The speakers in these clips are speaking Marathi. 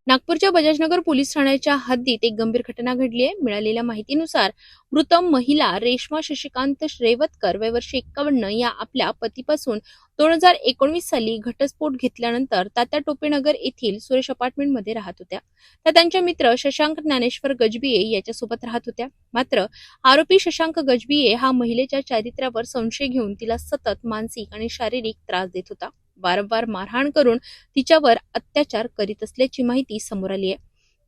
नागपूरच्या बजाजनगर पोलीस ठाण्याच्या हद्दीत एक गंभीर घटना घडली आहे। मिळालेल्या माहितीनुसार मृत महिला रेश्मा शशिकांत रेवतकर वय वर्ष 51 या आपल्या पतीपासून 2019 साली घटस्फोट घेतल्यानंतर तात्या टोपेनगर येथील सुरेश अपार्टमेंटमध्ये राहत होत्या। त्या त्यांच्या मित्र शशांक ज्ञानेश्वर गजबिये याच्यासोबत राहत होत्या। मात्र आरोपी शशांक गजबिये हा महिलेच्या चारित्र्यावर संशय घेऊन तिला सतत मानसिक आणि शारीरिक त्रास देत होता। वारंवार मारहाण करून तिच्यावर अत्याचार करीत असल्याची माहिती समोर आली आहे।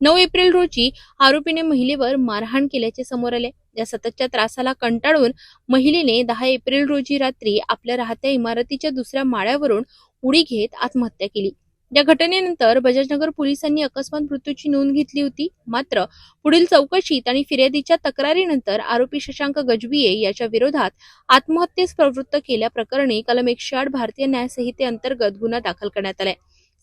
9 एप्रिल रोजी आरोपीने महिलेवर मारहाण केल्याचे समोर आले। या सततच्या त्रासाला कंटाळून महिलेने 10 एप्रिल रोजी रात्री आपल्या राहत्या इमारतीच्या दुसऱ्या माळ्यावरून उडी घेत आत्महत्या केली। या घटनेनंतर बजाजनगर पोलिसांनी अकस्मात मृत्यूची नोंद घेतली होती। मात्र पुढील चौकशीत आणि फिर्यादीच्या तक्रारीनंतर आरोपी शशांक गजबिये याच्या विरोधात आत्महत्येस प्रवृत्त केल्याप्रकरणी कलम 108 भारतीय न्याय संहितेअंतर्गत गुन्हा दाखल करण्यात आलाय।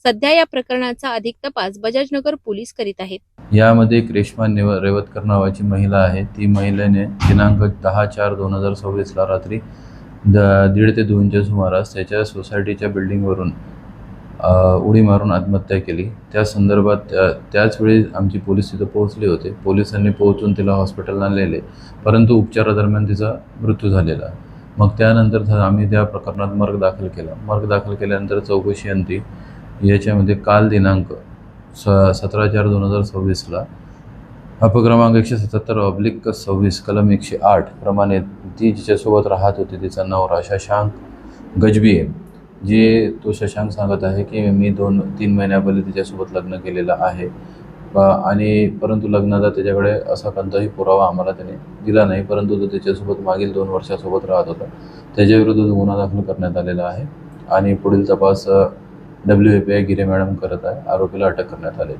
सध्या या प्रकरणाचा अधिक तपास बजाजनगर पोलीस करीत आहेत। यामध्ये एक रेश्मा रेवतकर नावाची महिला आहे। ती महिलेने दिनांक 10/4/2026 ला रात्री 1:30 ते 2च्या सुमारास त्याच्या सोसायटीच्या बिल्डिंगवरून उडी मारून आत्महत्या केली। त्या संदर्भात त्याच वेळी आमची पोलीस तिथे पोहोचले होते। पोलिसांनी पोहोचून तिला हॉस्पिटलला नेले, परंतु उपचारादरम्यान तिचा मृत्यू झालेला। मग त्यानंतर आम्ही त्या प्रकरणात मर्ग दाखल केला। मर्ग दाखल केल्यानंतर चौकशी अंती याच्यामध्ये काल दिनांक 17/4/2026 ला अपक्रमांक 177/26 कलम 108 प्रमाणे ती जिच्यासोबत राहत होती तिचा नवरा शशांक गजबिये, जे तो शशांक सांगत आहे की मी 2-3 महिन्यापूर्वी तिच्यासोबत लग्न केलेलं आहे आणि परंतु लग्नाचा त्याच्याकडे असा कोणताही पुरावा आम्हाला त्याने दिला नाही, परंतु तो त्याच्यासोबत मागील 2 वर्षासोबत राहत होता। त्याच्याविरुद्ध गुन्हा दाखल करण्यात आलेला आहे आणि पुढील तपास WFI गिरे मॅडम करत आहे। आरोपीला अटक करण्यात आली।